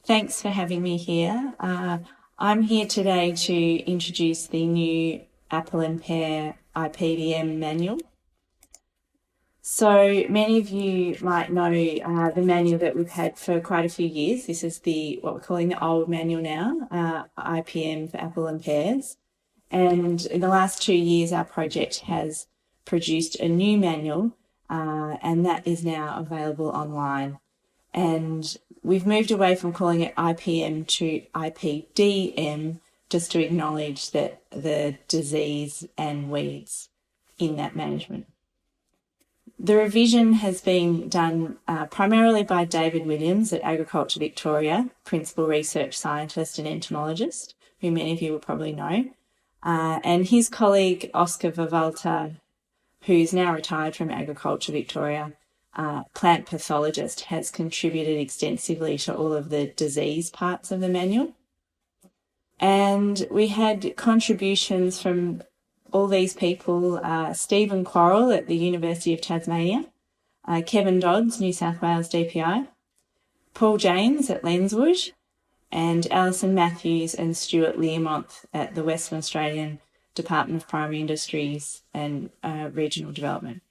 Thanks for having me here. I'm here today to introduce the new Apple and Pear IPDM manual. So many of you might know the manual that we've had for quite a few years. This is what we're calling the old manual now, IPM for Apple and Pears. And in the last 2 years, our project has produced a new manual, and that is now available online. And we've moved away from calling it IPM to IPDM just to acknowledge that the disease and weeds in that management. The revision has been done primarily by David Williams at Agriculture Victoria, Principal Research Scientist and Entomologist, who many of you will probably know, and his colleague Oscar Vivalta, who's now retired from Agriculture Victoria, plant pathologist, has contributed extensively to all of the disease parts of the manual. And we had contributions from all these people, Stephen Quarrell at the University of Tasmania, Kevin Dodds, New South Wales DPI, Paul James at Lenswood, and Alison Matthews and Stuart Learmonth at the Western Australian Department of Primary Industries and Regional Development.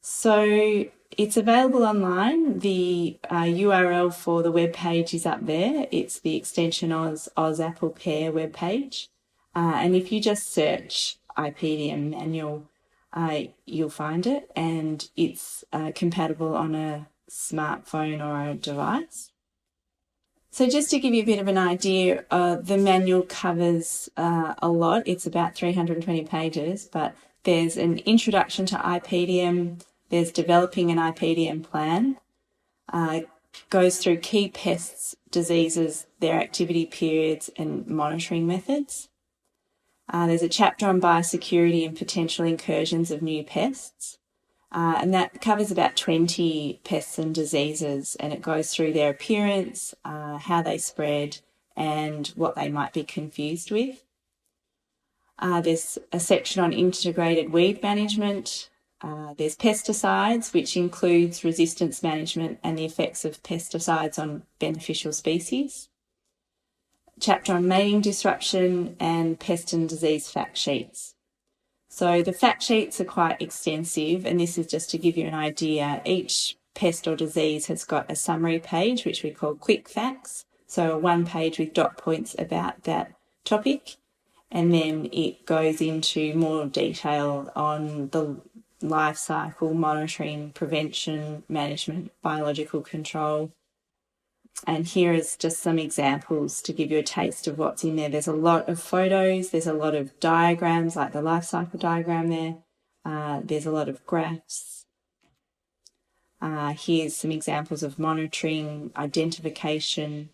So it's available online. The URL for the webpage is up there. It's the Extension Oz Apple Pear webpage. And if you just search IPDM manual, you'll find it, and it's compatible on a smartphone or a device. So just to give you a bit of an idea, the manual covers a lot. It's about 320 pages, but there's an introduction to IPDM, there's developing an IPDM plan, goes through key pests, diseases, their activity periods and monitoring methods. There's a chapter on biosecurity and potential incursions of new pests, and that covers about 20 pests and diseases, and it goes through their appearance, how they spread and what they might be confused with. There's a section on integrated weed management. There's pesticides, which includes resistance management and the effects of pesticides on beneficial species. Chapter on mating disruption and pest and disease fact sheets. So the fact sheets are quite extensive, and this is just to give you an idea. Each pest or disease has got a summary page, which we call quick facts. So one page with dot points about that topic, and then it goes into more detail on the life cycle, monitoring, prevention, management, biological control. And here is just some examples to give you a taste of what's in there. There's a lot of photos, there's a lot of diagrams, like the life cycle diagram there. There's a lot of graphs. Here's some examples of monitoring, identification.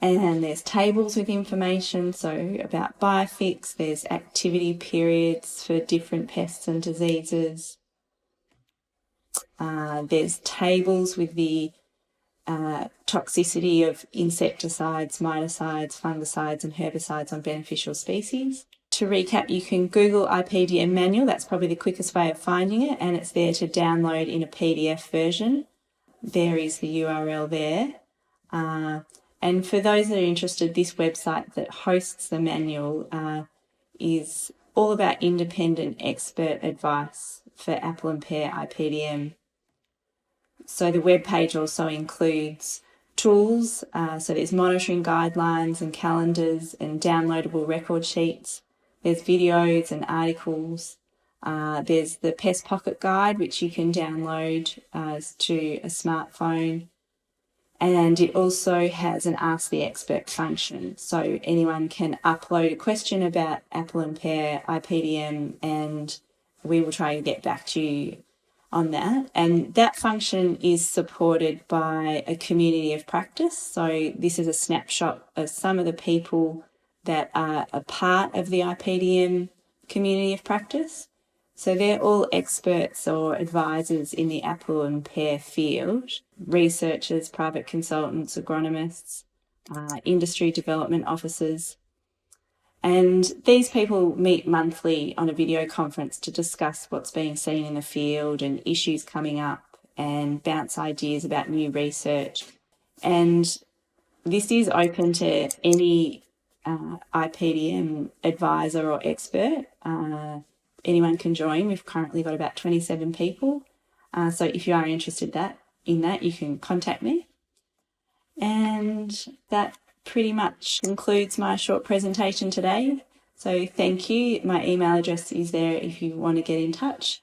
And there's tables with information, so about biofix, there's activity periods for different pests and diseases. There's tables with the toxicity of insecticides, miticides, fungicides and herbicides on beneficial species. To recap, you can Google IPDM manual, that's probably the quickest way of finding it, and it's there to download in a PDF version. There is the URL there. And for those that are interested, this website that hosts the manual is all about independent expert advice for Apple and Pear IPDM. So the webpage also includes tools, so there's monitoring guidelines and calendars and downloadable record sheets. There's videos and articles. There's the Pest Pocket Guide, which you can download to a smartphone. And it also has an Ask the Expert function. So anyone can upload a question about Apple and Pear IPDM, and we will try to get back to you on that. And that function is supported by a community of practice. So this is a snapshot of some of the people that are a part of the IPDM community of practice. So they're all experts or advisors in the apple and pear field, researchers, private consultants, agronomists, industry development officers. And these people meet monthly on a video conference to discuss what's being seen in the field and issues coming up and bounce ideas about new research And this is open to any IPDM advisor or expert. Anyone can join. We've currently got about 27 people. So if you are interested in that, you can contact me. And that pretty much concludes my short presentation today. So thank you. My email address is there if you want to get in touch.